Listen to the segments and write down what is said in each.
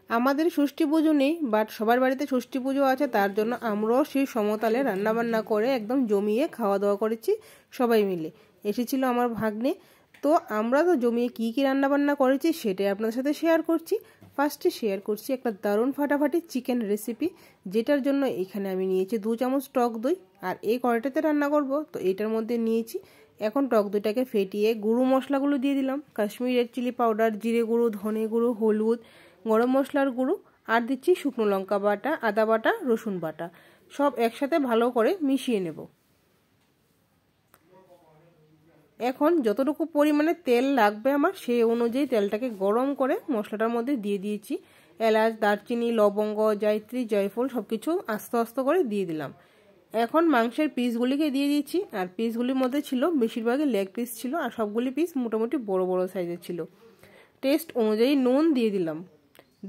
আমাদের ষষ্ঠী পুজো নেই, বাট সবার বাড়িতে ষষ্ঠী পুজো আছে, তার জন্য আমরাও সেই সমতালে রান্নাবান্না করে একদম জমিয়ে খাওয়া দাওয়া করেছি সবাই মিলে। এসেছিল আমার ভাগ্নে, তো আমরা তো জমিয়ে কী কী রান্নাবান্না করেছি সেটাই আপনাদের সাথে শেয়ার করছি। ফার্স্টে শেয়ার করছি একটা দারুণ ফাটাফাটি চিকেন রেসিপি, যেটার জন্য এখানে আমি নিয়েছি 2 চামচ টক দই। আর এই কড়াইটাতে রান্না করব, তো এটার মধ্যে নিয়েছি এখন টক দইটাকে ফেটিয়ে গুঁড়ো মশলাগুলো দিয়ে দিলাম, কাশ্মীরি রেড চিলি পাউডার, জিরে গুঁড়ো, ধনে গুঁড়ো, হলুদ, গরম মশলার গুঁড়ো, আর দিচ্ছি শুকনো লঙ্কা বাটা, আদা বাটা, রসুন বাটা, সব একসাথে ভালো করে মিশিয়ে নেব। এখন যতটুকু পরিমাণে তেল লাগবে আমার সেই অনুযায়ী তেলটাকে গরম করে মশলাটার মধ্যে দিয়ে দিয়েছি। এলাচ, দারচিনি, লবঙ্গ, জয়ত্রী, জয়ফল সব কিছু আস্তে আস্তে করে দিয়ে দিলাম। এখন মাংসের পিসগুলিকে দিয়ে দিচ্ছি, আর পিসগুলির মধ্যে ছিল বেশিরভাগই লেগ পিস ছিল, আর সবগুলি পিস মোটামুটি বড় বড় সাইজের ছিল। টেস্ট অনুযায়ী নুন দিয়ে দিলাম,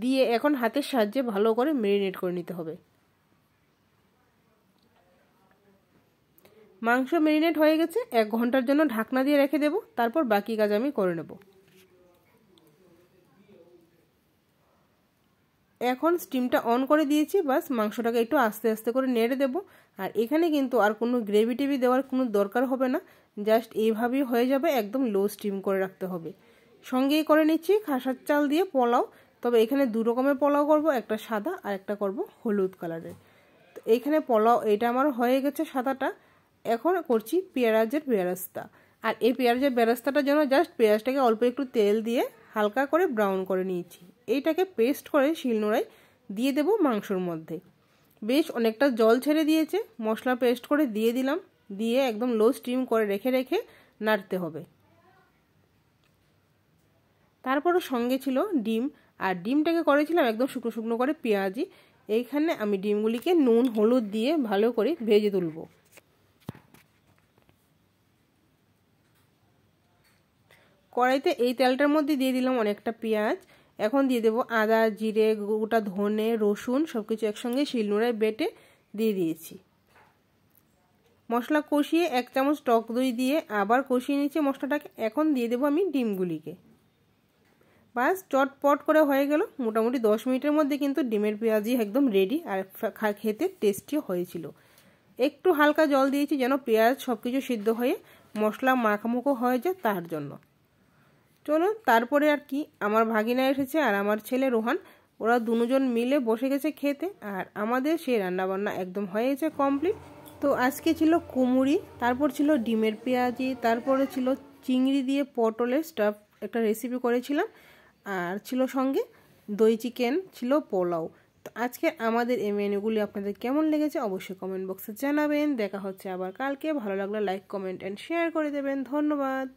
দিয়ে এখন হাতের সাহায্যে ভালো করে ম্যারিনেট করে নিতে হবে। মাংস ম্যারিনেট হয়ে গেছে, 1 ঘন্টার জন্য ঢাকনা দিয়ে রেখে দেব, তারপর বাকি কাজ আমি করে নেব। এখন স্টিমটা অন করে দিয়েছি, বাস মাংসটাকে একটু আস্তে আস্তে করে নেড়ে দেব। আর এখানে কিন্তু আর কোনো গ্রেভি টেভি দেওয়ার কোনো দরকার হবে না, জাস্ট এইভাবেই হয়ে যাবে, একদম লো স্টিম করে রাখতে হবে। সঙ্গেই করে নিচ্ছি খাসার চাল দিয়ে পোলাও, তবে এখানে 2 রকমের পোলাও করব, একটা সাদা আর একটা করব হলুদ কালারের। তো এইখানে পোলাও এটা আমার হয়ে গেছে সাদাটা, এখন করছি পেঁয়াজের বেরেস্তা। আর এই পেঁয়াজের বেরেস্তাটার জন্য জাস্ট পেঁয়াজটাকে অল্প একটু তেল দিয়ে হালকা করে ব্রাউন করে নিয়েছি। এইটাকে পেস্ট করে শিলনোড়ায় দিয়ে দেব মাংসর মধ্যে। বেশ অনেকটা জল ছেড়ে দিয়েছে, মশলা পেস্ট করে দিয়ে দিলাম, দিয়ে একদম লো স্টিম করে রেখে রেখে নাড়তে হবে। তারপরে সঙ্গে ছিল ডিম, আর ডিমটাকে করেছিলাম একদম শুকনো শুকনো করে পেঁয়াজি। এইখানে আমি ডিমগুলিকে নুন হলুদ দিয়ে ভালো করে ভেজে তুলব। কড়াইতে এই তেলটার মধ্যে দিয়ে দিলাম অনেকটা পেঁয়াজ, এখন দিয়ে দেবো আদা, জিরে, গোটা ধনে, রসুন সব কিছু একসঙ্গে শিলনোড়ায় বেটে দিয়ে দিয়েছি। মশলা কষিয়ে 1 চামচ টক দই দিয়ে আবার কষিয়ে নিচ্ছি মশলাটাকে। এখন দিয়ে দেবো আমি ডিমগুলিকে, বাস চটপট করে হয়ে গেল। মোটামুটি 10 মিনিটের মধ্যে কিন্তু ডিমের পেঁয়াজি একদম রেডি, আর খেতে টেস্টিও হয়েছিল। একটু হালকা জল দিয়েছি যেন পেঁয়াজ সব কিছু সিদ্ধ হয়ে মশলা মাখামুখো হয়ে যায়, তার জন্য। চলো তারপরে আর কি, আমার ভাগিনা এসেছে আর আমার ছেলে রোহান, ওরা দুজন মিলে বসে গেছে খেতে, আর আমাদের সেই রান্নাবান্না একদম হয়ে গেছে কমপ্লিট। তো আজকে ছিল কুমুরি, তারপর ছিল ডিমের পেঁয়াজি, তারপরে ছিল চিংড়ি দিয়ে পটলের স্টাফ একটা রেসিপি করেছিলাম, আর ছিল সঙ্গে দই চিকেন, ছিল পোলাও। তো আজকে আমাদের এই মেনুগুলি আপনাদের কেমন লেগেছে অবশ্যই কমেন্ট বক্সে জানাবেন। দেখা হচ্ছে আবার কালকে, ভালো লাগলে লাইক, কমেন্ট অ্যান্ড শেয়ার করে দেবেন। ধন্যবাদ।